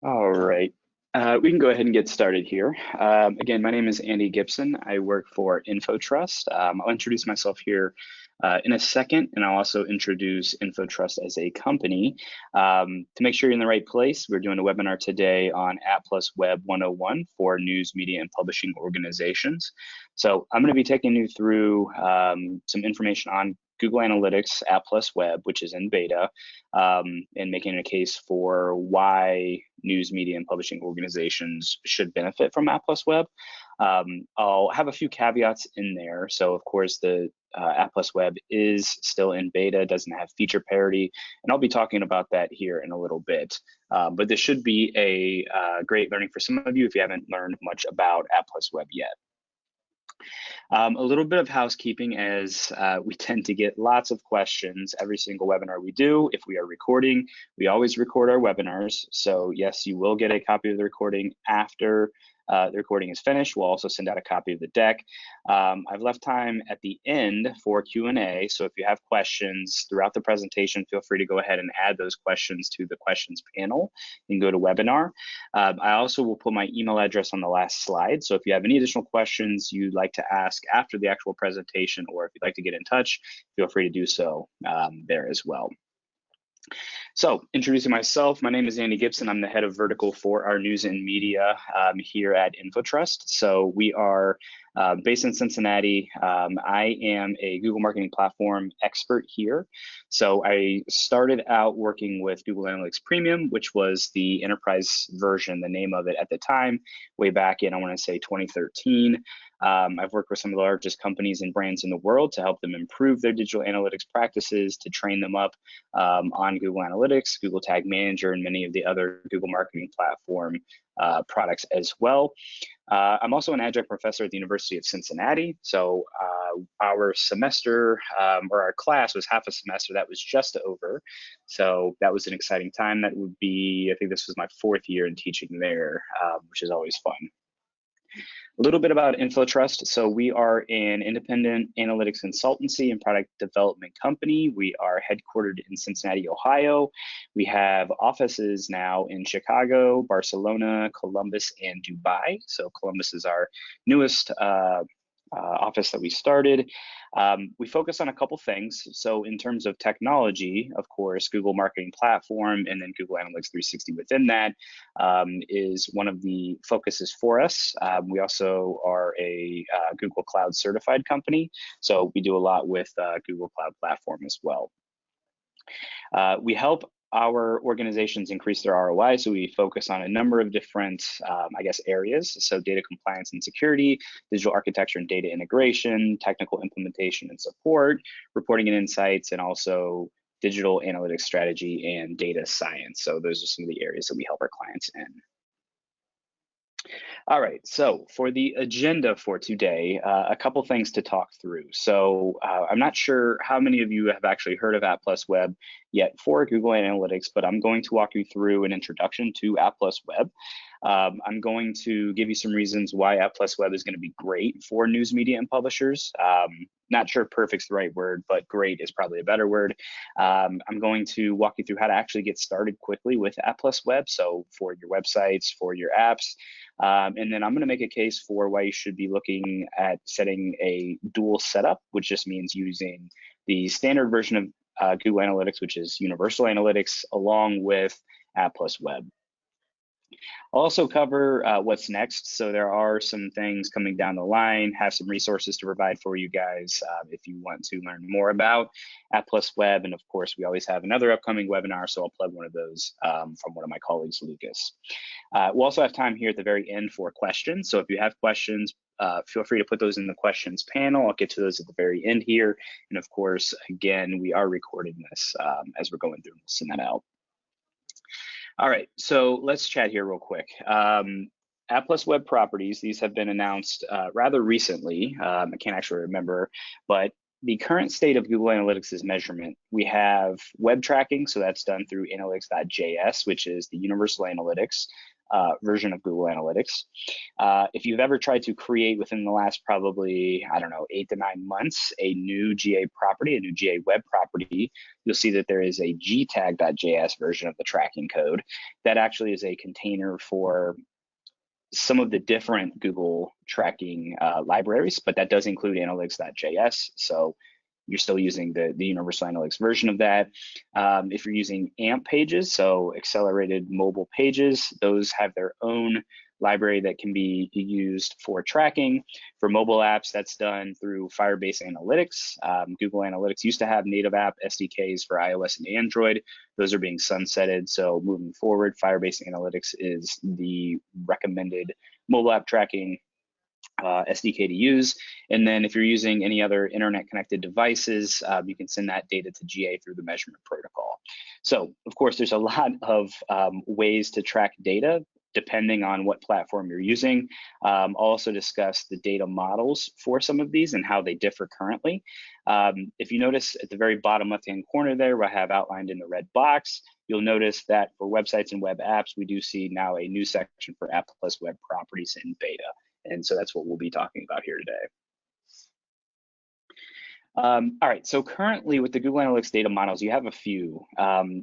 All right. We can go ahead and get started here. Again, my name is Andy Gibson. I work for InfoTrust. I'll introduce myself here in a second, and I'll also introduce InfoTrust as a company. To make sure you're in the right place, we're doing a webinar today on App Plus Web 101 for news, media, and publishing organizations. So I'm going to be taking you through some information on Google Analytics App Plus Web, which is in beta, and making a case for why news, media, and publishing organizations should benefit from App Plus Web. I'll have a few caveats in there. So, of course, the App Plus Web is still in beta, doesn't have feature parity, and I'll be talking about that here in a little bit. But this should be a great learning for some of you if you haven't learned much about App Plus Web yet. A little bit of housekeeping, as we tend to get lots of questions every single webinar we do. If we are recording, we always record our webinars. So yes, you will get a copy of the recording after the recording is finished. We'll also send out a copy of the deck. I've left time at the end for Q&A. So if you have questions throughout the presentation, feel free to go ahead and add those questions to the questions panel and go to webinar. I also will put my email address on the last slide. So if you have any additional questions you'd like to ask after the actual presentation, or if you'd like to get in touch, feel free to do so there as well. So, introducing myself, my name is Andy Gibson. I'm the head of vertical for our news and media here at InfoTrust. So we are based in Cincinnati. I am a Google Marketing Platform expert here. So I started out working with Google Analytics Premium, which was the enterprise version, the name of it at the time, way back in, I want to say 2013. I've worked with some of the largest companies and brands in the world to help them improve their digital analytics practices, to train them up on Google Analytics, Google Tag Manager, and many of the other Google Marketing Platform products as well. I'm also an adjunct professor at the University of Cincinnati. So our semester, or our class was half a semester that was just over. So that was an exciting time. That would be, I think this was my 4th year in teaching there, which is always fun. A little bit about InfoTrust. So we are an independent analytics consultancy and product development company. We are headquartered in Cincinnati, Ohio. We have offices now in Chicago, Barcelona, Columbus, and Dubai. So Columbus is our newest office that we started. We focus on a couple things. So in terms of technology, of course, Google Marketing Platform and then Google Analytics 360 within that is one of the focuses for us. We also are a Google Cloud certified company. So we do a lot with Google Cloud Platform as well. We help our organizations increase their ROI, so we focus on a number of different, areas. So data compliance and security, digital architecture and data integration, technical implementation and support, reporting and insights, and also digital analytics strategy and data science. So those are some of the areas that we help our clients in. All right, so for the agenda for today, a couple things to talk through. So I'm not sure how many of you have actually heard of App Plus Web yet for Google Analytics, but I'm going to walk you through an introduction to App Plus Web. I'm going to give you some reasons why App Plus Web is going to be great for news media and publishers. Not sure perfect's the right word, but great is probably a better word. I'm going to walk you through how to actually get started quickly with App Plus Web, so for your websites, for your apps. And then I'm going to make a case for why you should be looking at setting a dual setup, which just means using the standard version of Google Analytics, which is Universal Analytics, along with App Plus Web. I'll also cover what's next. So there are some things coming down the line, have some resources to provide for you guys if you want to learn more about App Plus Web. And of course, we always have another upcoming webinar, so I'll plug one of those from one of my colleagues, Lucas. We'll also have time here at the very end for questions. So if you have questions, feel free to put those in the questions panel. I'll get to those at the very end here. And of course, again, we are recording this as we're going through. We'll send that out. All right, so let's chat here real quick. App Plus Web properties, these have been announced rather recently. I can't actually remember, but the current state of Google Analytics is measurement. We have web tracking, so that's done through analytics.js, which is the Universal Analytics version of Google Analytics. If you've ever tried to create within the last probably, I don't know, 8 to 9 months, a new GA property, a new GA web property, you'll see that there is a gtag.js version of the tracking code that actually is a container for some of the different Google tracking libraries, but that does include analytics.js. So you're still using the Universal Analytics version of that. If you're using AMP pages, so accelerated mobile pages, those have their own library that can be used for tracking. For mobile apps, that's done through Firebase Analytics. Google Analytics used to have native app SDKs for iOS and Android. Those are being sunsetted. So moving forward, Firebase Analytics is the recommended mobile app tracking SDK to use. And then if you're using any other internet connected devices, you can send that data to GA through the measurement protocol. So of course, there's a lot of ways to track data depending on what platform you're using. I'll also discuss the data models for some of these and how they differ currently. If you notice at the very bottom left-hand corner there, where I have outlined in the red box, you'll notice that for websites and web apps, we do see now a new section for App Plus Web Properties in beta. And so that's what we'll be talking about here today. All right, so currently with the Google Analytics data models, you have a few.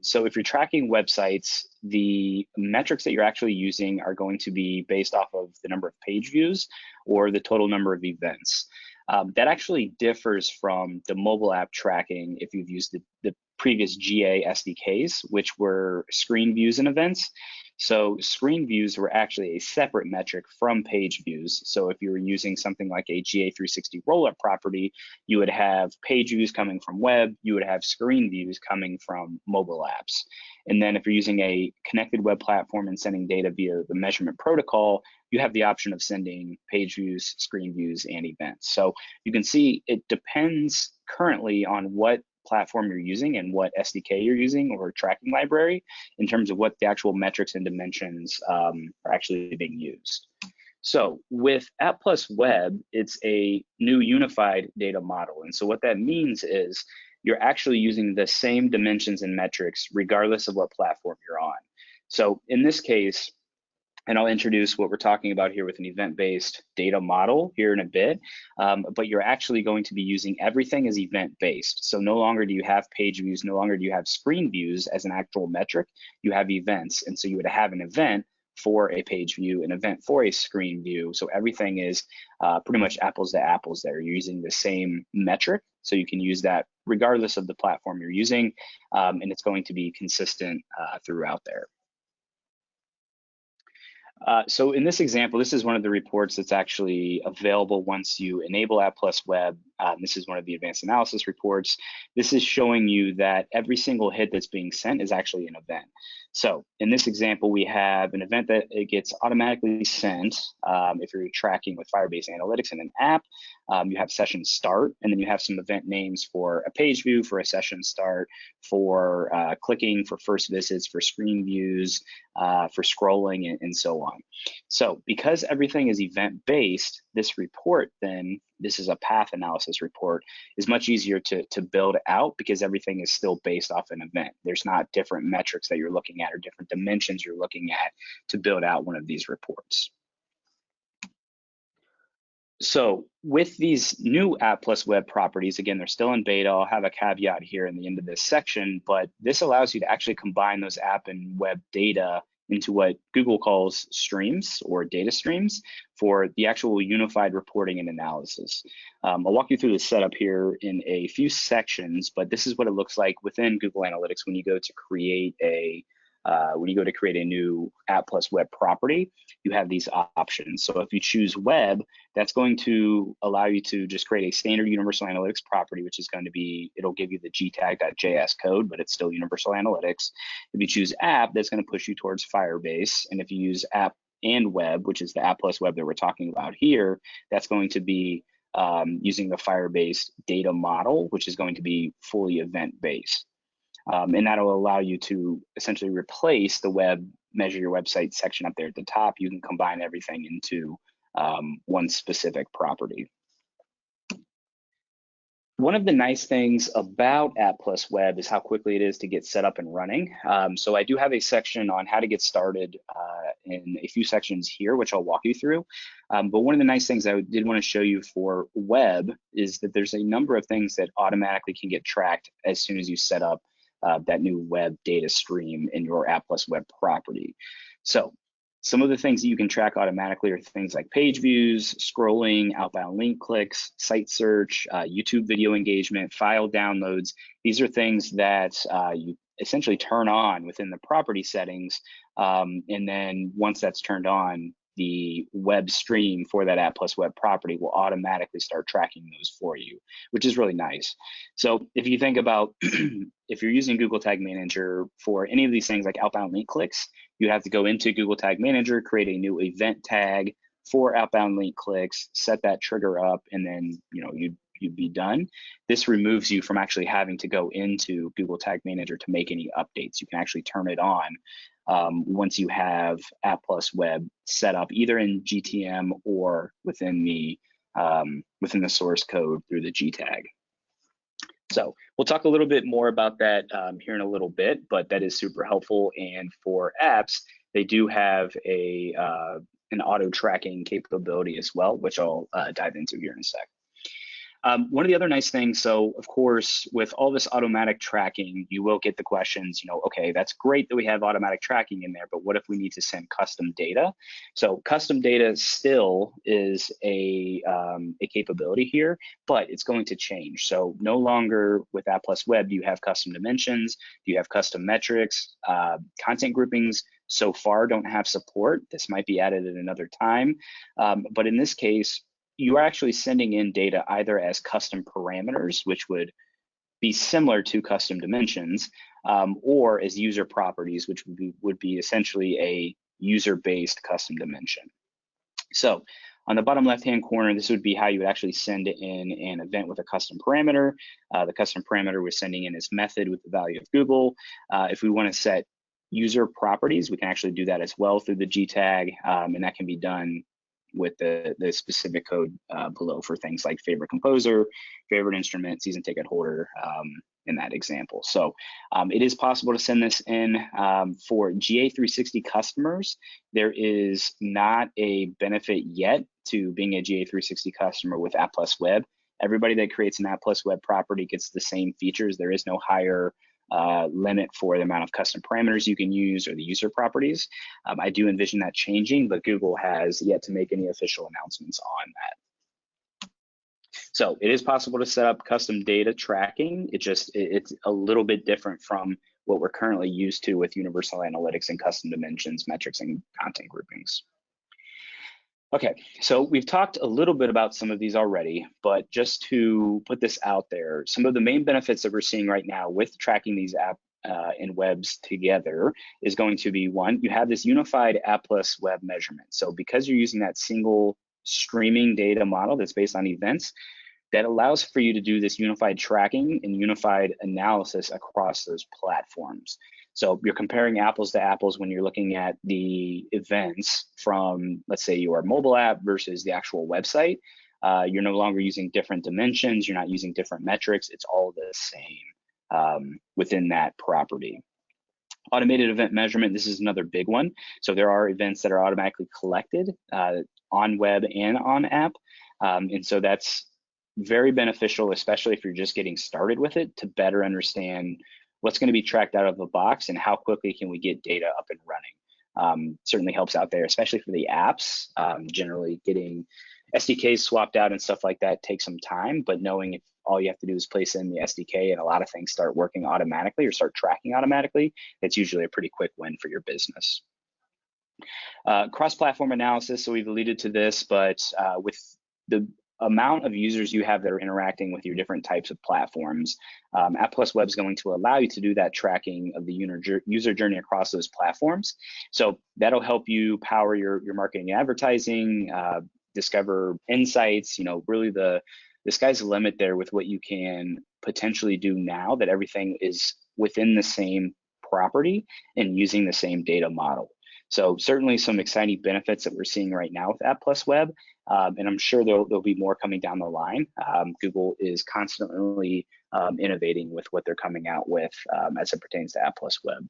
So if you're tracking websites, the metrics that you're actually using are going to be based off of the number of page views or the total number of events. That actually differs from the mobile app tracking if you've used the previous GA SDKs, which were screen views and events. So screen views were actually a separate metric from page views. So if you were using something like a GA360 rollup property, you would have page views coming from web, you would have screen views coming from mobile apps. And then if you're using a connected web platform and sending data via the measurement protocol, you have the option of sending page views, screen views, and events. So you can see it depends currently on what platform you're using and what SDK you're using or tracking library in terms of what the actual metrics and dimensions are actually being used. So with App Plus Web, it's a new unified data model. And so what that means is you're actually using the same dimensions and metrics regardless of what platform you're on. So in this case, and I'll introduce what we're talking about here with an event-based data model here in a bit, but you're actually going to be using everything as event-based. So no longer do you have page views, no longer do you have screen views as an actual metric, you have events. And so you would have an event for a page view, an event for a screen view. So everything is pretty much apples to apples there. You're using the same metric, so you can use that regardless of the platform you're using, and it's going to be consistent throughout there. So in this example, this is one of the reports that's actually available once you enable App Plus Web. This is one of the advanced analysis reports. This is showing you that every single hit that's being sent is actually an event. So in this example, we have an event that it gets automatically sent if you're tracking with Firebase Analytics in an app. You have session start, and then you have some event names for a page view, for a session start, for clicking, for first visits, for screen views, for scrolling, and so on. So because everything is event-based, this report then, this is a path analysis report, is much easier to build out because everything is still based off an event. There's not different metrics that you're looking at or different dimensions you're looking at to build out one of these reports. So with these new App Plus Web properties, again, they're still in beta. I'll have a caveat here in the end of this section, but this allows you to actually combine those app and web data into what Google calls streams or data streams for the actual unified reporting and analysis. I'll walk you through the setup here in a few sections, but this is what it looks like within Google Analytics when you go to create a new App Plus Web property. You have these options. So if you choose web, that's going to allow you to just create a standard Universal Analytics property, which is going to be, it'll give you the gtag.js code, but it's still Universal Analytics. If you choose app, that's going to push you towards Firebase. And if you use app and web, which is the App Plus Web that we're talking about here, that's going to be using the Firebase data model, which is going to be fully event-based. And that'll allow you to essentially replace the web measure your website section up there at the top. You can combine everything into one specific property. One of the nice things about App Plus Web is how quickly it is to get set up and running. So I do have a section on how to get started in a few sections here, which I'll walk you through. But one of the nice things I did want to show you for web is that there's a number of things that automatically can get tracked as soon as you set up that new web data stream in your App Plus Web property. So some of the things that you can track automatically are things like page views, scrolling, outbound link clicks, site search, YouTube video engagement, file downloads. These are things that you essentially turn on within the property settings. And then once that's turned on, the web stream for that App Plus Web property will automatically start tracking those for you, which is really nice. So if you think about if you're using Google Tag Manager for any of these things like outbound link clicks, you have to go into Google Tag Manager, create a new event tag for outbound link clicks, set that trigger up, and then you'd be done. This removes you from actually having to go into Google Tag Manager to make any updates. You can actually turn it on once you have App Plus Web set up, either in GTM or within the source code through the gtag. So we'll talk a little bit more about that here in a little bit, but that is super helpful. And for apps, they do have an auto tracking capability as well, which I'll dive into here in a sec. One of the other nice things, so of course, with all this automatic tracking, you will get the questions, okay, that's great that we have automatic tracking in there, but what if we need to send custom data? So custom data still is a capability here, but it's going to change. So no longer with App Plus Web do you have custom dimensions, do you have custom metrics, content groupings so far don't have support. This might be added at another time, but in this case, you are actually sending in data either as custom parameters, which would be similar to custom dimensions, or as user properties, which would be essentially a user-based custom dimension. So on the bottom left-hand corner, this would be how you would actually send in an event with a custom parameter. The custom parameter we're sending in is method with the value of Google. If we want to set user properties, we can actually do that as well through the gtag, and that can be done with the specific code below for things like favorite composer, favorite instrument, season ticket holder in that example. So it is possible to send this in for GA360 customers. There is not a benefit yet to being a GA360 customer with App Plus Web. Everybody that creates an App Plus Web property gets the same features. There is no higher limit for the amount of custom parameters you can use or the user properties. I do envision that changing, but Google has yet to make any official announcements on that. So it is possible to set up custom data tracking. It's a little bit different from what we're currently used to with universal analytics and custom dimensions, metrics, and content groupings. Okay, so we've talked a little bit about some of these already, but just to put this out there, some of the main benefits that we're seeing right now with tracking these app and webs together is going to be, one, you have this unified App Plus Web measurement. So because you're using that single streaming data model that's based on events, that allows for you to do this unified tracking and unified analysis across those platforms. So you're comparing apples to apples when you're looking at the events from, let's say, your mobile app versus the actual website. You're no longer using different dimensions. You're not using different metrics. It's all the same within that property. Automated event measurement, this is another big one. So there are events that are automatically collected on web and on app. And so that's very beneficial, especially if you're just getting started with it, to better understand what's going to be tracked out of the box and how quickly can we get data up and running. Certainly helps out there, especially for the apps. Generally getting SDKs swapped out and stuff like that takes some time, but knowing if all you have to do is place in the SDK and a lot of things start working automatically or start tracking automatically, it's usually a pretty quick win for your business. Cross-platform analysis, so we've alluded to this, but with the amount of users you have that are interacting with your different types of platforms, App Plus Web is going to allow you to do that tracking of the user journey across those platforms. So that'll help you power your marketing and advertising, discover insights. Really the sky's the limit there with what you can potentially do now that everything is within the same property and using the same data model. So certainly some exciting benefits that we're seeing right now with App Plus Web. and I'm sure there'll be more coming down the line. Google is constantly innovating with what they're coming out with as it pertains to App Plus Web.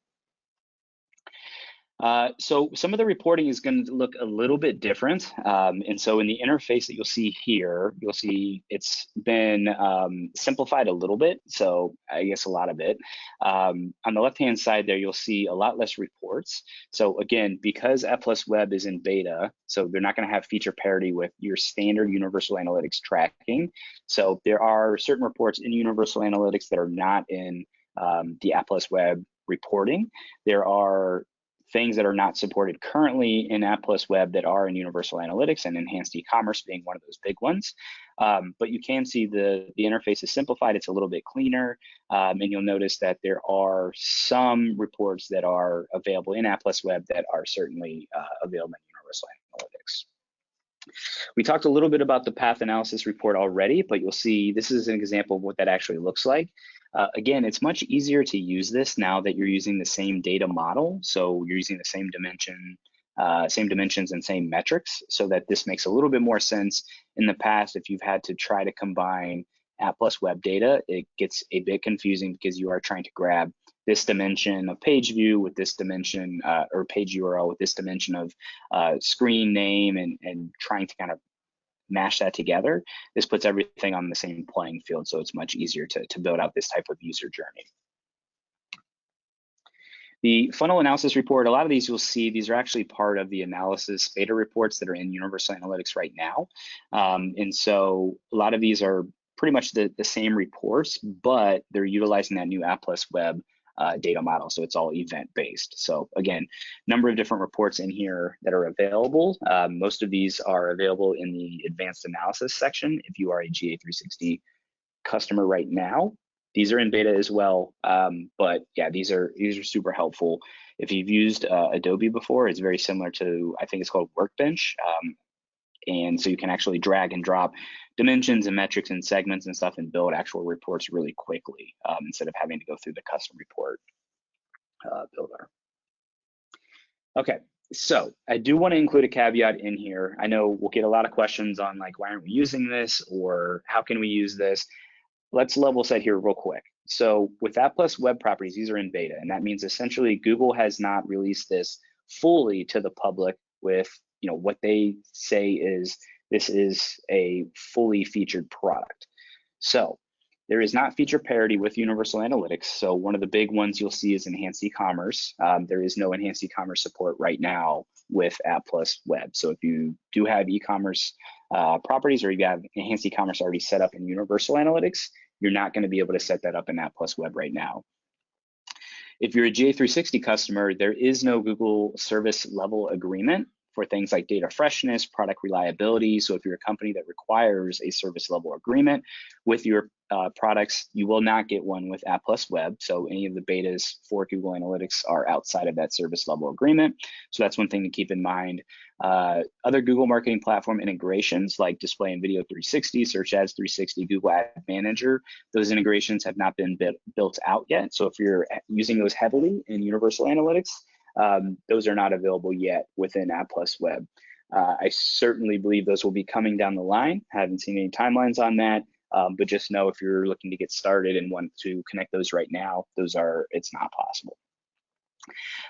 So some of the reporting is going to look a little bit different. And so in the interface that you'll see here, you'll see it's been simplified a little bit. So I guess a lot of it. On the left-hand side there, you'll see a lot less reports. So again, because App Plus Web is in beta, so they're not going to have feature parity with your standard Universal Analytics tracking. So there are certain reports in Universal Analytics that are not in the App Plus Web reporting. There are things that are not supported currently in App Plus Web that are in Universal Analytics, and enhanced e-commerce being one of those big ones. But you can see the interface is simplified. It's a little bit cleaner, and you'll notice that there are some reports that are available in App Plus Web that are certainly available in Universal Analytics. We talked a little bit about the path analysis report already, but you'll see this is an example of what that actually looks like. Again, it's much easier to use this now that you're using the same data model. So you're using the same dimensions and same metrics, so that this makes a little bit more sense. In the past, if you've had to try to combine App Plus Web data, it gets a bit confusing because you are trying to grab this dimension of page view with this dimension or page URL with this dimension of screen name and trying to kind of mash that together. This puts everything on the same playing field, so it's much easier to build out this type of user journey. The funnel analysis report, a lot of these you'll see, these are actually part of the analysis beta reports that are in Universal Analytics right now. And so a lot of these are pretty much the same reports, but they're utilizing that new App Plus Web data model. So it's all event-based. So again, number of different reports in here that are available. Most of these are available in the advanced analysis section if you are a GA360 customer right now. These are in beta as well, but yeah, these are super helpful. If you've used Adobe before, it's very similar to, I think it's called Workbench. And so you can actually drag and drop dimensions and metrics and segments and stuff and build actual reports really quickly instead of having to go through the custom report builder. Okay, so I do want to include a caveat in here. I know we'll get a lot of questions on like, why aren't we using this, or how can we use this? Let's level set here real quick. So with App Plus Web properties, these are in beta, and that means essentially Google has not released this fully to the public with what they say is this is a fully featured product. So there is not feature parity with Universal Analytics. So one of the big ones you'll see is enhanced e-commerce. There is no enhanced e-commerce support right now with App Plus Web. So if you do have e-commerce properties, or you have enhanced e-commerce already set up in Universal Analytics, you're not going to be able to set that up in App Plus Web right now. If you're a GA360 customer, there is no Google service level agreement for things like data freshness, product reliability. So if you're a company that requires a service level agreement with your products, you will not get one with App Plus Web. So any of the betas for Google Analytics are outside of that service level agreement. So that's one thing to keep in mind. Other Google Marketing Platform integrations like Display and Video 360, Search Ads 360, Google Ad Manager, those integrations have not been built out yet. So if you're using those heavily in Universal Analytics, those are not available yet within App Plus Web. I certainly believe those will be coming down the line. I haven't seen any timelines on that, but just know if you're looking to get started and want to connect those right now, it's not possible.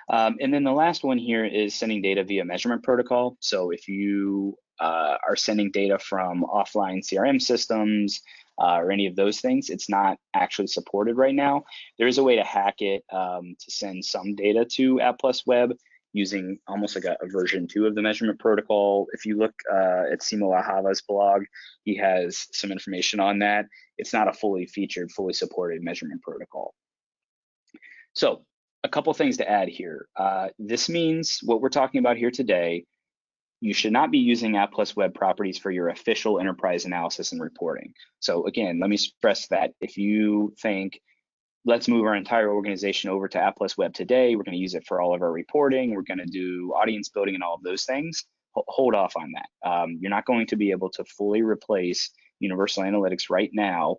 And then the last one here is sending data via measurement protocol. So if you are sending data from offline CRM systems or any of those things, it's not actually supported right now. There is a way to hack it to send some data to App Plus Web using almost like a version 2 of the measurement protocol. If you look at Simo Ahava's blog, he has some information on that. It's not a fully featured, fully supported measurement protocol. So a couple things to add here. This means what we're talking about here today, you should not be using App Plus Web properties for your official enterprise analysis and reporting. So again, let me stress that if you think, let's move our entire organization over to App Plus Web today, we're going to use it for all of our reporting, we're going to do audience building and all of those things, hold off on that. You're not going to be able to fully replace Universal Analytics right now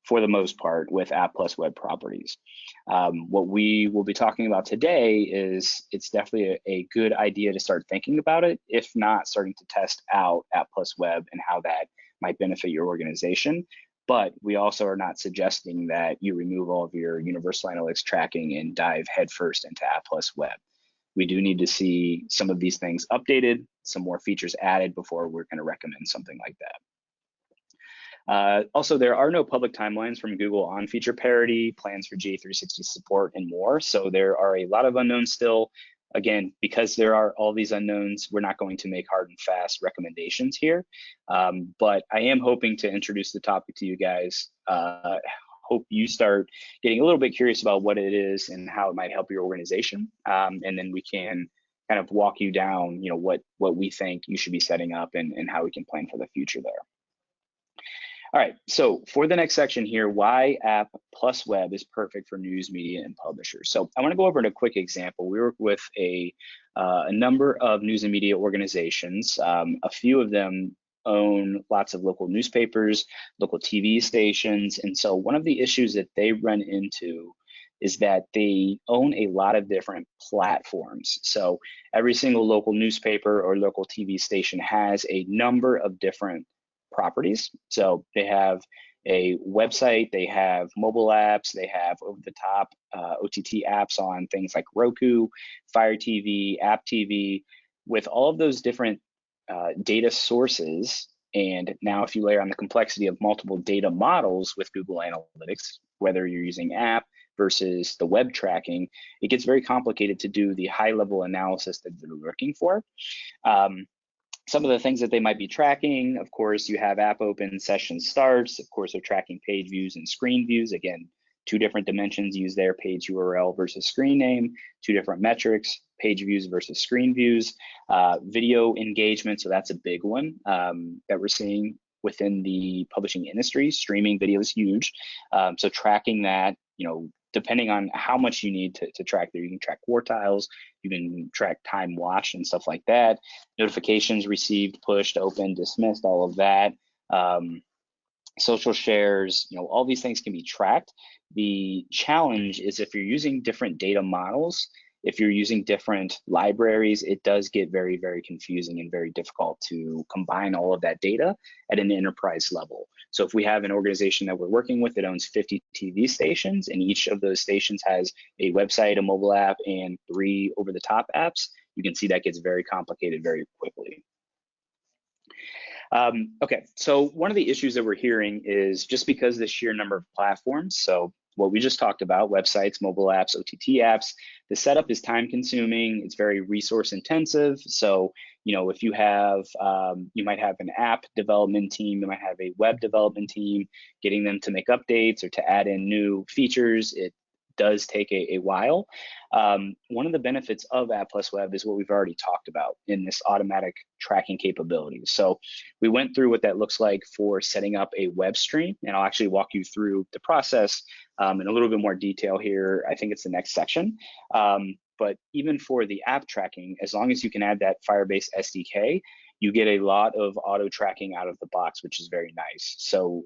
for the most part, with app plus web properties. What we will be talking about today is it's definitely a good idea to start thinking about it, if not starting to test out app plus web and how that might benefit your organization. But we also are not suggesting that you remove all of your universal analytics tracking and dive headfirst into app plus web. We do need to see some of these things updated, some more features added before we're going to recommend something like that. Also, there are no public timelines from Google on feature parity, plans for G360 support, and more. So there are a lot of unknowns still. Again, because there are all these unknowns, we're not going to make hard and fast recommendations here. But I am hoping to introduce the topic to you guys. Hope you start getting a little bit curious about what it is and how it might help your organization. And then we can kind of walk you down, what we think you should be setting up and how we can plan for the future there. All right, so for the next section here, why app plus web is perfect for news media and publishers. So I want to go over a quick example. We work with a number of news and media organizations. A few of them own lots of local newspapers, local TV stations. And so one of the issues that they run into is that they own a lot of different platforms. So every single local newspaper or local TV station has a number of different properties. So they have a website, they have mobile apps, they have over-the-top OTT apps on things like Roku, Fire TV, App TV. With all of those different data sources, and now if you layer on the complexity of multiple data models with Google Analytics, whether you're using app versus the web tracking, it gets very complicated to do the high-level analysis that they're looking for. Some of the things that they might be tracking, of course, you have app open, session starts. Of course, they're tracking page views and screen views. Again, two different dimensions used there, page URL versus screen name, two different metrics, page views versus screen views. Video engagement, so that's a big one that we're seeing within the publishing industry. Streaming video is huge. So tracking that, depending on how much you need to track there, you can track quartiles, you can track time watched and stuff like that, notifications received, pushed, opened, dismissed, all of that, social shares, all these things can be tracked. The challenge is if you're using different data models, if you're using different libraries, it does get very, very confusing and very difficult to combine all of that data at an enterprise level. So if we have an organization that we're working with that owns 50 TV stations, and each of those stations has a website, a mobile app, and 3 over-the-top apps, you can see that gets very complicated very quickly. Okay, so one of the issues that we're hearing is just because the sheer number of platforms, so what we just talked about, websites, mobile apps, OTT apps, the setup is time consuming, it's very resource intensive. So, if you have, you might have an app development team, you might have a web development team, getting them to make updates or to add in new features, it does take a while. One of the benefits of App Plus Web is what we've already talked about in this automatic tracking capability. So we went through what that looks like for setting up a web stream, and I'll actually walk you through the process in a little bit more detail here. I think it's the next section. But even for the app tracking, as long as you can add that Firebase SDK, you get a lot of auto tracking out of the box, which is very nice. So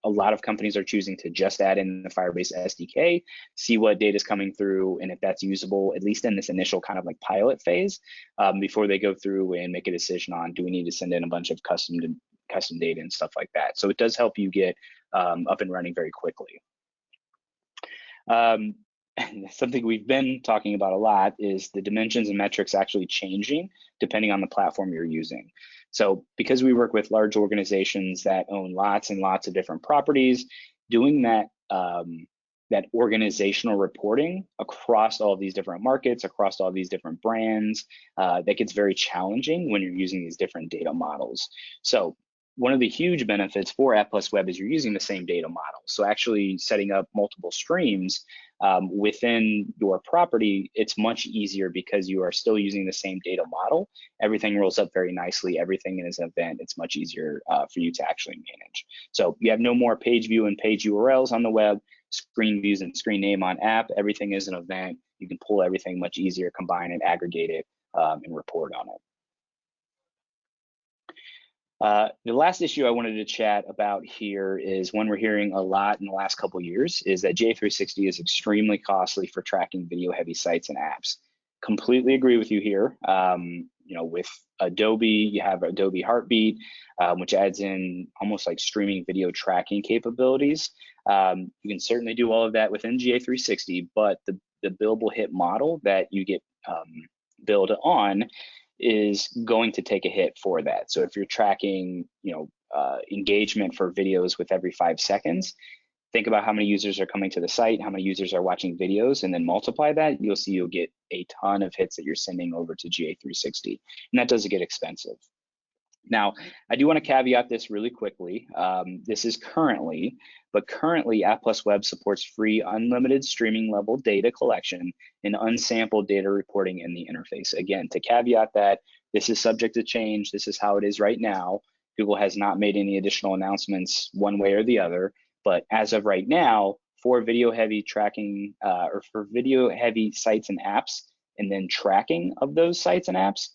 a lot of companies are choosing to just add in the Firebase SDK, see what data is coming through, and if that's usable, at least in this initial kind of like pilot phase, before they go through and make a decision on, do we need to send in a bunch of custom data and stuff like that. So it does help you get up and running very quickly. And something we've been talking about a lot is the dimensions and metrics actually changing depending on the platform you're using. So because we work with large organizations that own lots and lots of different properties, doing that that organizational reporting across all these different markets, across all these different brands, that gets very challenging when you're using these different data models. So one of the huge benefits for App Plus Web is you're using the same data model. So actually setting up multiple streams within your property, it's much easier because you are still using the same data model. Everything rolls up very nicely. Everything is an event. It's much easier for you to actually manage. So you have no more page view and page URLs on the web, screen views and screen name on app. Everything is an event. You can pull everything much easier, combine it, aggregate it, and report on it. The last issue I wanted to chat about here is one we're hearing a lot in the last couple of years is that GA360 is extremely costly for tracking video-heavy sites and apps. Completely agree with you here. You know, with Adobe, you have Adobe Heartbeat, which adds in almost like streaming video tracking capabilities. You can certainly do all of that within GA360, but the billable hit model that you get billed on is going to take a hit for that. So if you're tracking, you know, engagement for videos with every 5 seconds, think about how many users are coming to the site, how many users are watching videos, and then multiply that, you'll see you'll get a ton of hits that you're sending over to GA360, and that does get expensive. Now, I do want to caveat this really quickly. This is currently, but currently App Plus Web supports free unlimited streaming level data collection and unsampled data reporting in the interface. Again, to caveat that, this is subject to change. This is how it is right now. Google has not made any additional announcements one way or the other, but as of right now, for video heavy tracking or for video heavy sites and apps, and then tracking of those sites and apps,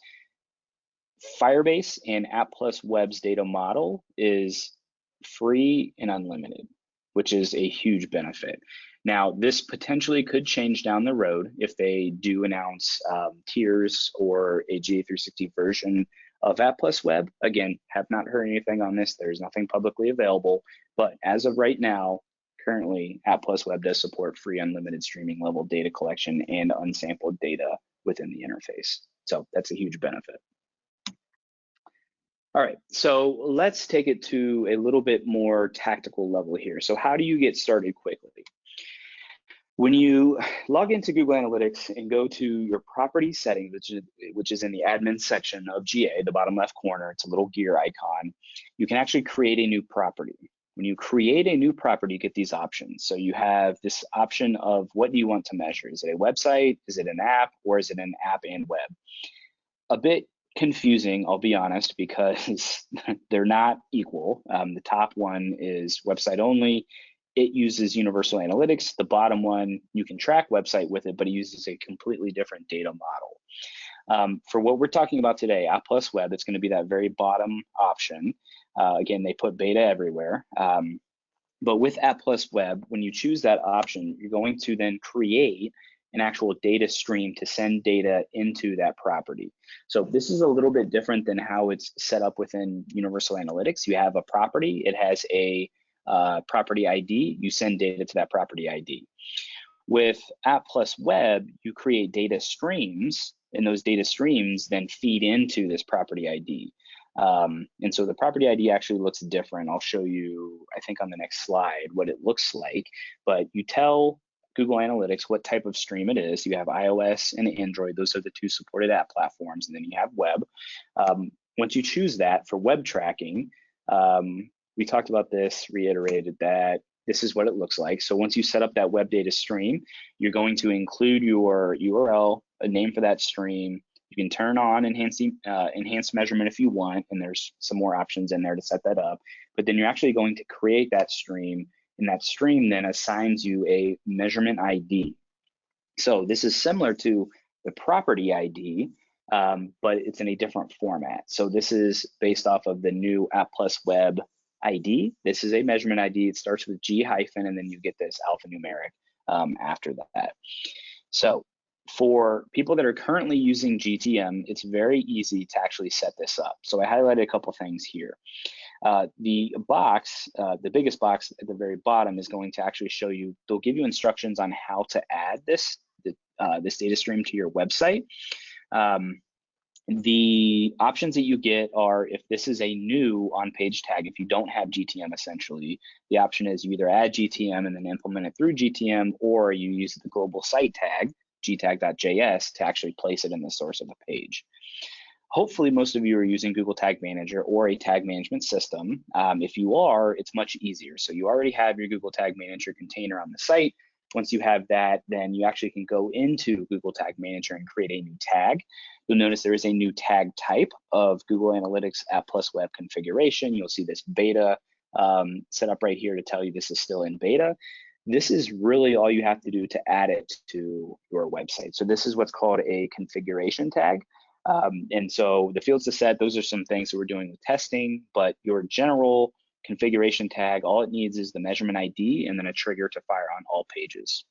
Firebase and App Plus Web's data model is free and unlimited, which is a huge benefit. Now, this potentially could change down the road if they do announce tiers or a GA360 version of App Plus Web. Again, have not heard anything on this. There's nothing publicly available, but as of right now, currently App Plus Web does support free unlimited streaming level data collection and unsampled data within the interface. So that's a huge benefit. All right, so let's take it to a little bit more tactical level here. So how do you get started quickly? When you log into Google Analytics and go to your property settings, which is in the admin section of GA, the bottom left corner, it's a little gear icon, you can actually create a new property. When you create a new property, you get these options. So you have this option of what do you want to measure? Is it a website? Is it an app? Or is it an app and web? A bit confusing, I'll be honest, because they're not equal. The top one is website only. It uses universal analytics. The bottom one, you can track website with it, but it uses a completely different data model. For what we're talking about today, App Plus Web, it's going to be that very bottom option. Again, they put beta everywhere. But with App Plus Web, when you choose that option, you're going to then create an actual data stream to send data into that property. So this is a little bit different than how it's set up within Universal Analytics. You have a property, it has a property ID, you send data to that property ID. With App Plus Web, you create data streams, and those data streams then feed into this property ID. And so the property ID actually looks different. I'll show you, I think on the next slide, what it looks like, but you tell Google Analytics what type of stream it is. You have iOS and Android. Those are the two supported app platforms. And then you have web. Once you choose that for web tracking, we talked about this, reiterated that this is what it looks like. So once you set up that web data stream, you're going to include your URL, a name for that stream. You can turn on enhanced measurement if you want, and there's some more options in there to set that up. But then you're actually going to create that stream, and that stream then assigns you a measurement ID. So this is similar to the property ID, but it's in a different format. So this is based off of the new App Plus Web ID. This is a measurement ID. It starts with G hyphen, and then you get this alphanumeric after that. So for people that are currently using GTM, it's very easy to actually set this up. So I highlighted a couple things here. The box, the biggest box at the very bottom is going to actually show you, they'll give you instructions on how to add this data stream to your website. The options that you get are, if this is a new on-page tag, if you don't have GTM essentially, the option is you either add GTM and then implement it through GTM, or you use the global site tag, gtag.js, to actually place it in the source of the page. Hopefully, most of you are using Google Tag Manager or a tag management system. If you are, it's much easier. So you already have your Google Tag Manager container on the site. Once you have that, then you actually can go into Google Tag Manager and create a new tag. You'll notice there is a new tag type of Google Analytics App Plus Web configuration. You'll see this beta set up right here to tell you this is still in beta. This is really all you have to do to add it to your website. So this is what's called a configuration tag. And so the fields to set, those are some things that we're doing with testing, but your general configuration tag, all it needs is the measurement ID and then a trigger to fire on all pages.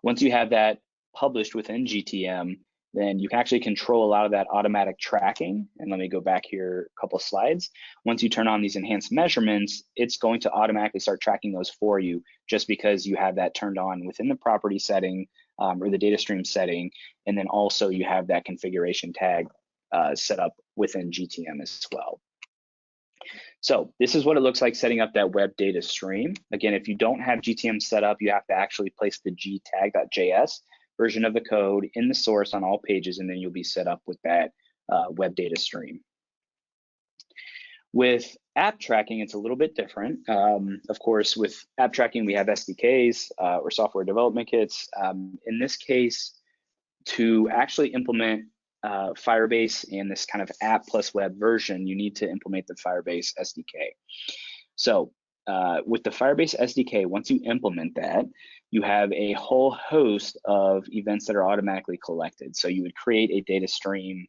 Once you have that published within GTM, then you can actually control a lot of that automatic tracking. And let me go back here a couple of slides. Once you turn on these enhanced measurements, it's going to automatically start tracking those for you just because you have that turned on within the property setting or the data stream setting. And then also you have that configuration tag set up within GTM as well. So this is what it looks like setting up that web data stream. Again, if you don't have GTM set up, you have to actually place the gtag.js version of the code in the source on all pages, and then you'll be set up with that web data stream. With app tracking, it's a little bit different. Of course, with app tracking, we have SDKs or software development kits. In this case, to actually implement Firebase and this kind of app plus web version, you need to implement the Firebase SDK. So with the Firebase SDK, once you implement that, you have a whole host of events that are automatically collected. So you would create a data stream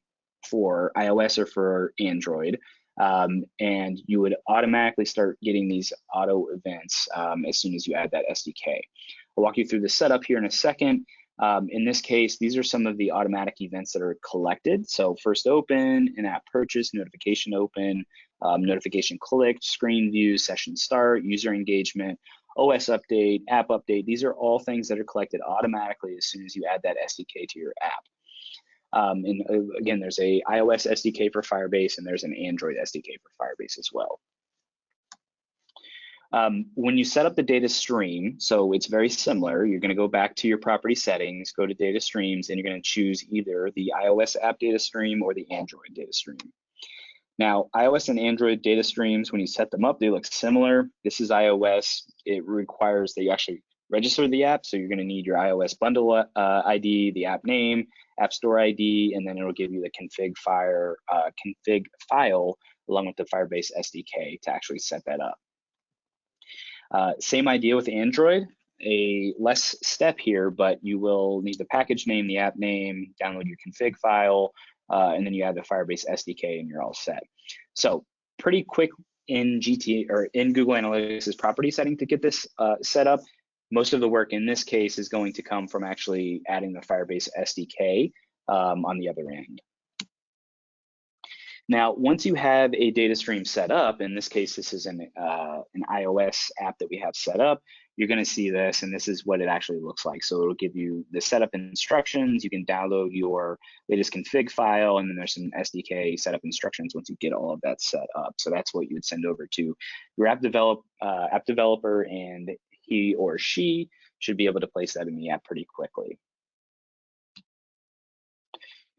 for iOS or for Android, and you would automatically start getting these auto events as soon as you add that SDK. I'll walk you through the setup here in a second. In this case, these are some of the automatic events that are collected. So first open, in-app purchase, notification open, notification clicked, screen view, session start, user engagement, OS update, app update. These are all things that are collected automatically as soon as you add that SDK to your app. And again, there's a iOS SDK for Firebase and there's an Android SDK for Firebase as well. When you set up the data stream, so it's very similar. You're going to go back to your property settings, go to data streams, and you're going to choose either the iOS app data stream or the Android data stream. Now, iOS and Android data streams, when you set them up, they look similar. This is iOS. It requires that you actually register the app. So you're going to need your iOS bundle ID, the app name, App Store ID, and then it'll give you the config file along with the Firebase SDK to actually set that up. Same idea with Android, a less step here, but you will need the package name, the app name, download your config file, and then you add the Firebase SDK and you're all set. So pretty quick in Google Analytics' property setting to get this set up. Most of the work in this case is going to come from actually adding the Firebase SDK on the other end. Now, once you have a data stream set up, in this case, this is an iOS app that we have set up, you're going to see this, and this is what it actually looks like. So it'll give you the setup instructions. You can download your latest config file, and then there's some SDK setup instructions once you get all of that set up. So that's what you would send over to your app developer, and he or she should be able to place that in the app pretty quickly.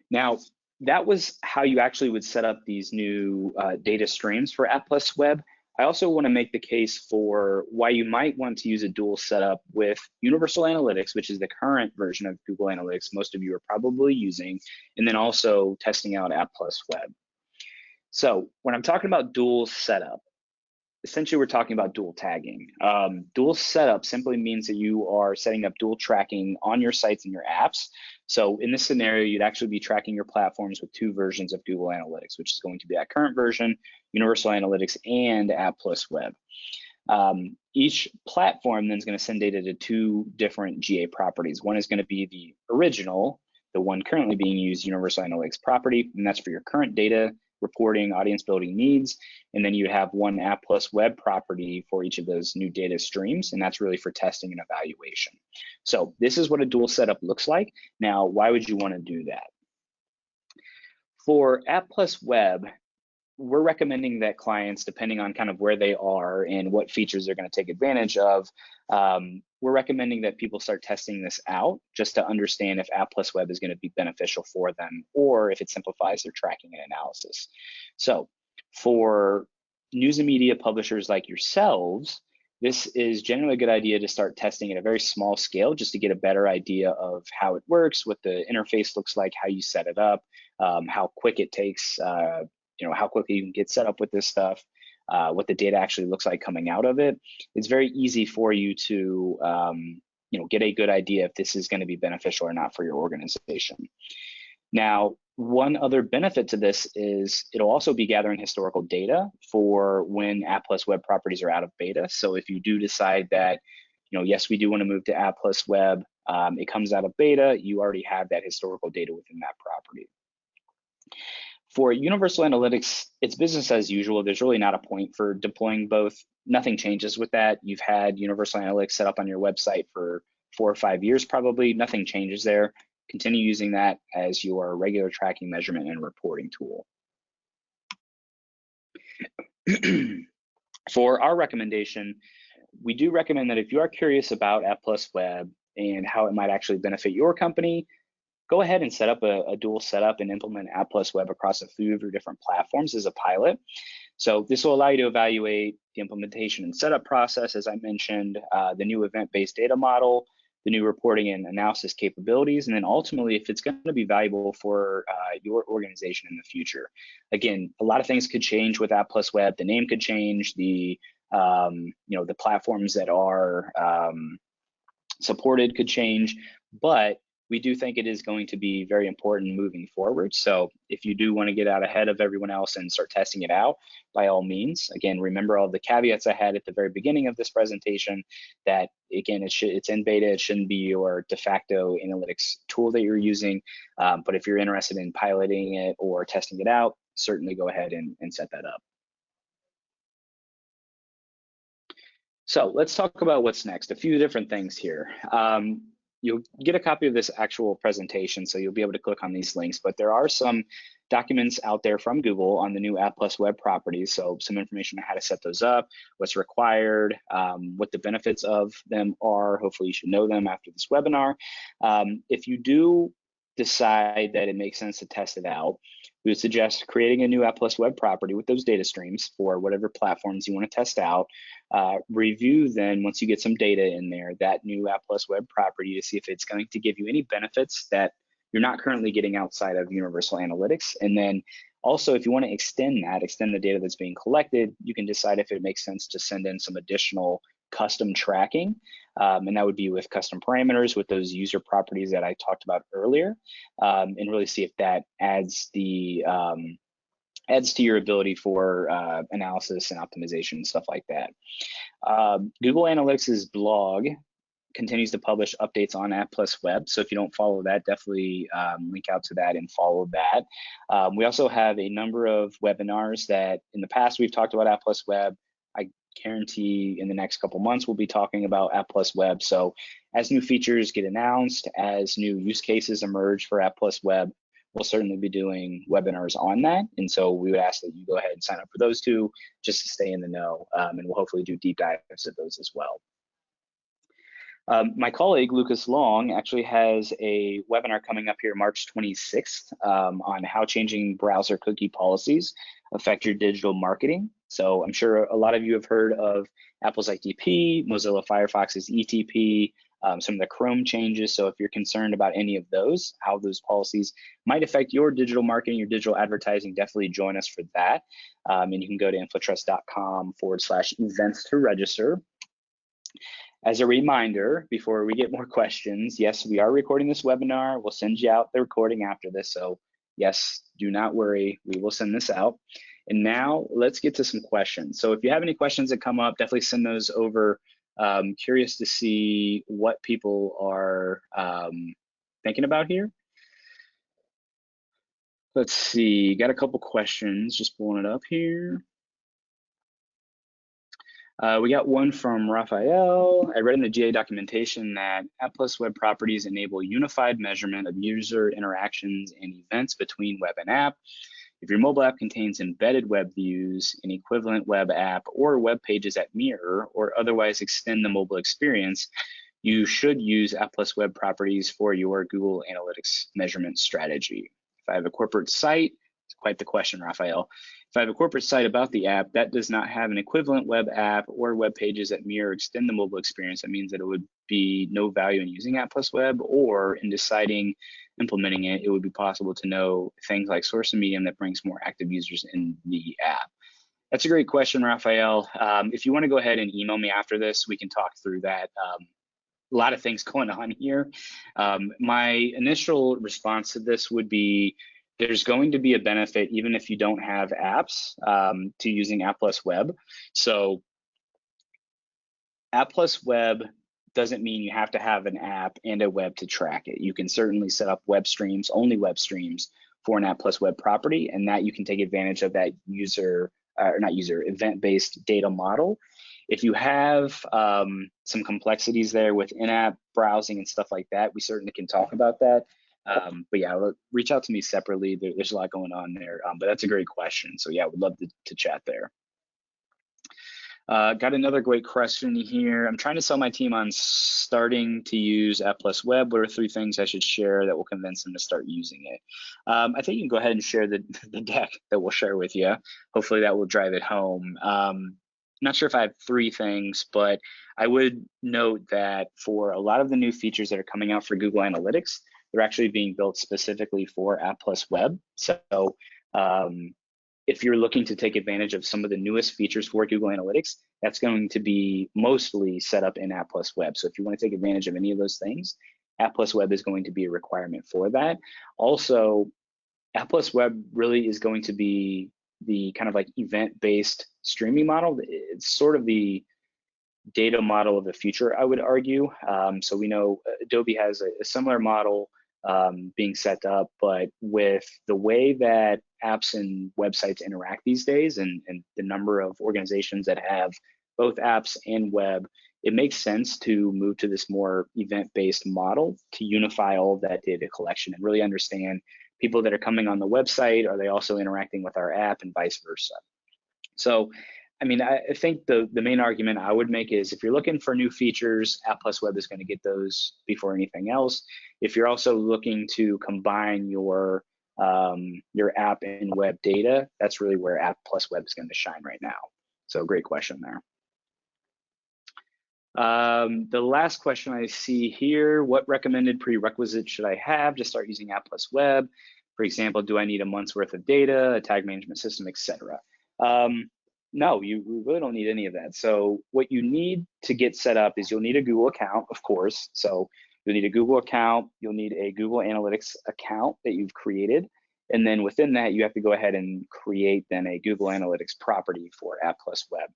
Now, that was how you actually would set up these new data streams for App Plus Web. I also want to make the case for why you might want to use a dual setup with Universal Analytics, which is the current version of Google Analytics most of you are probably using, and then also testing out App Plus Web. So when I'm talking about dual setup, essentially we're talking about dual tagging. Dual setup simply means that you are setting up dual tracking on your sites and your apps. So in this scenario, you'd actually be tracking your platforms with two versions of Google Analytics, which is going to be that current version, Universal Analytics, and App Plus Web. Each platform then is going to send data to two different GA properties. One is going to be the original, the one currently being used, Universal Analytics property, and that's for your current data reporting, audience building needs. And then you have one App Plus Web property for each of those new data streams, and that's really for testing and evaluation. So this is what a dual setup looks like. Now, why would you want to do that? For App Plus Web, we're recommending that clients, depending on kind of where they are and what features they're going to take advantage of, we're recommending that people start testing this out just to understand if App Plus Web is going to be beneficial for them or if it simplifies their tracking and analysis. So for news and media publishers like yourselves, this is generally a good idea to start testing at a very small scale just to get a better idea of how it works, what the interface looks like, how you set it up, how quick it takes, how quickly you can get set up with this stuff, what the data actually looks like coming out of it. It's very easy for you to get a good idea if this is going to be beneficial or not for your organization. Now, one other benefit to this is it'll also be gathering historical data for when App Plus Web properties are out of beta. So if you do decide that, yes, we do want to move to App Plus Web, it comes out of beta, you already have that historical data within that property. For Universal Analytics, it's business as usual. There's really not a point for deploying both. Nothing changes with that. You've had Universal Analytics set up on your website for 4 or 5 years probably. Nothing changes there. Continue using that as your regular tracking, measurement, and reporting tool. For our recommendation, we do recommend that if you are curious about App Plus Web and how it might actually benefit your company, go ahead and set up a dual setup and implement App Plus Web across a few of your different platforms as a pilot. So this will allow you to evaluate the implementation and setup process, as I mentioned, the new event-based data model, the new reporting and analysis capabilities, and then ultimately if it's going to be valuable for your organization in the future. Again, a lot of things could change with App Plus Web. The name could change, the platforms that are supported could change, but we do think it is going to be very important moving forward. So if you do want to get out ahead of everyone else and start testing it out, by all means. Again, remember all the caveats I had at the very beginning of this presentation, that again, it's in beta, it shouldn't be your de facto analytics tool that you're using. But if you're interested in piloting it or testing it out, certainly go ahead and set that up. So let's talk about what's next. A few different things here. You'll get a copy of this actual presentation, so you'll be able to click on these links, but there are some documents out there from Google on the new App Plus Web properties. So some information on how to set those up, what's required, what the benefits of them are. Hopefully you should know them after this webinar. If you do decide that it makes sense to test it out, we would suggest creating a new App Plus Web property with those data streams for whatever platforms you want to test out. Review then, once you get some data in there, that new App Plus Web property to see if it's going to give you any benefits that you're not currently getting outside of Universal Analytics. And then also, if you want to extend the data that's being collected, you can decide if it makes sense to send in some additional custom tracking. And that would be with custom parameters with those user properties that I talked about earlier, and really see if that adds to your ability for analysis and optimization and stuff like that. Google Analytics' blog continues to publish updates on App Plus Web. So if you don't follow that, definitely link out to that and follow that. We also have a number of webinars that in the past we've talked about App Plus Web. I guarantee in the next couple months we'll be talking about App Plus Web. So as new features get announced, as new use cases emerge for App Plus Web, we'll certainly be doing webinars on that. And so we would ask that you go ahead and sign up for those two just to stay in the know. And we'll hopefully do deep dives of those as well. My colleague, Lucas Long, actually has a webinar coming up here March 26th on how changing browser cookie policies affect your digital marketing. So I'm sure a lot of you have heard of Apple's ITP, Mozilla Firefox's ETP, some of the Chrome changes. So if you're concerned about any of those, how those policies might affect your digital marketing, your digital advertising, definitely join us for that. And you can go to infotrust.com/events to register. As a reminder, before we get more questions, yes, we are recording this webinar. We'll send you out the recording after this. So yes, do not worry, we will send this out. And now let's get to some questions. So if you have any questions that come up, definitely send those over. Curious to see what people are thinking about here. Let's see, got a couple questions, just pulling it up here. We got one from Raphael. I read in the GA documentation that App Plus Web properties enable unified measurement of user interactions and events between web and app. If your mobile app contains embedded web views, an equivalent web app, or web pages that mirror or otherwise extend the mobile experience, you should use App Plus Web properties for your Google Analytics measurement strategy. If I have a corporate site, it's quite the question, Raphael. If I have a corporate site about the app that does not have an equivalent web app or web pages that mirror or extend the mobile experience, that means that it would be no value in using App Plus Web, or in deciding implementing it, it would be possible to know things like source and medium that brings more active users in the app. That's a great question, Raphael. If you want to go ahead and email me after this, we can talk through that lot of things going on here. My initial response to this would be there's going to be a benefit even if you don't have apps to using App Plus Web. So App Plus Web doesn't mean you have to have an app and a web to track it. You can certainly set up web streams, only web streams for an App Plus Web property, and that you can take advantage of that event-based data model. If you have some complexities there with in-app browsing and stuff like that, we certainly can talk about that. But yeah, reach out to me separately. There's a lot going on there, but that's a great question. So yeah, would love to chat there. Got another great question here. I'm trying to sell my team on starting to use App Plus Web. What are 3 things I should share that will convince them to start using it? I think you can go ahead and share the deck that we'll share with you. Hopefully that will drive it home. Not sure if I have 3 things, but I would note that for a lot of the new features that are coming out for Google Analytics, they're actually being built specifically for App Plus Web. So if you're looking to take advantage of some of the newest features for Google Analytics, that's going to be mostly set up in App Plus Web. So if you want to take advantage of any of those things, App Plus Web is going to be a requirement for that. Also, App Plus Web really is going to be the kind of like event-based streaming model. It's sort of the data model of the future, I would argue. So we know Adobe has a similar model being set up, but with the way that apps and websites interact these days and the number of organizations that have both apps and web, it makes sense to move to this more event-based model to unify all of that data collection and really understand people that are coming on the website, are they also interacting with our app and vice versa. So, I mean, I think the main argument I would make is if you're looking for new features, App Plus Web is going to get those before anything else. If you're also looking to combine your app and web data, that's really where App Plus Web is going to shine right now. So great question there. The last question I see here, what recommended prerequisites should I have to start using App Plus Web? For example, do I need a month's worth of data, a tag management system, etc.? No, you really don't need any of that. So what you need to get set up is you'll need a Google account, of course. So you'll need a Google account, you'll need a Google Analytics account that you've created. And then within that, you have to go ahead and create then a Google Analytics property for App Plus Web.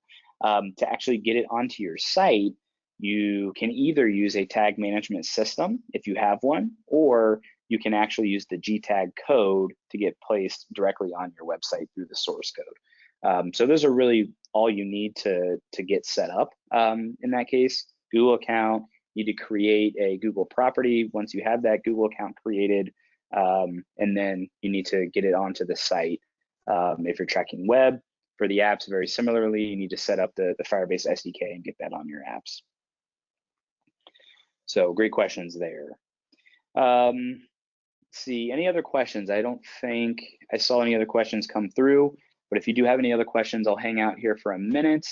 To actually get it onto your site, you can either use a tag management system if you have one, or you can actually use the gtag code to get placed directly on your website through the source code. So those are really all you need to get set up in that case. Google account, you need to create a Google property. Once you have that Google account created, and then you need to get it onto the site. If you're tracking web, for the apps, very similarly, you need to set up the Firebase SDK and get that on your apps. So great questions there. Let's see, any other questions? I don't think I saw any other questions come through, but if you do have any other questions, I'll hang out here for a minute.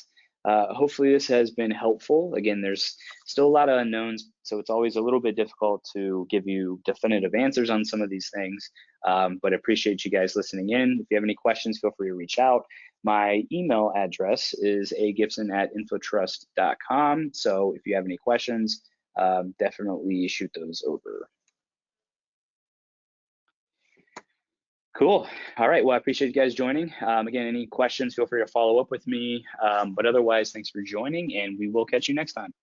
Hopefully this has been helpful. Again, there's still a lot of unknowns, so it's always a little bit difficult to give you definitive answers on some of these things, but I appreciate you guys listening in. If you have any questions, feel free to reach out. My email address is agibson@infotrust.com, so if you have any questions, definitely shoot those over. Cool. All right. Well, I appreciate you guys joining. Again, any questions, feel free to follow up with me. But otherwise, thanks for joining, and we will catch you next time.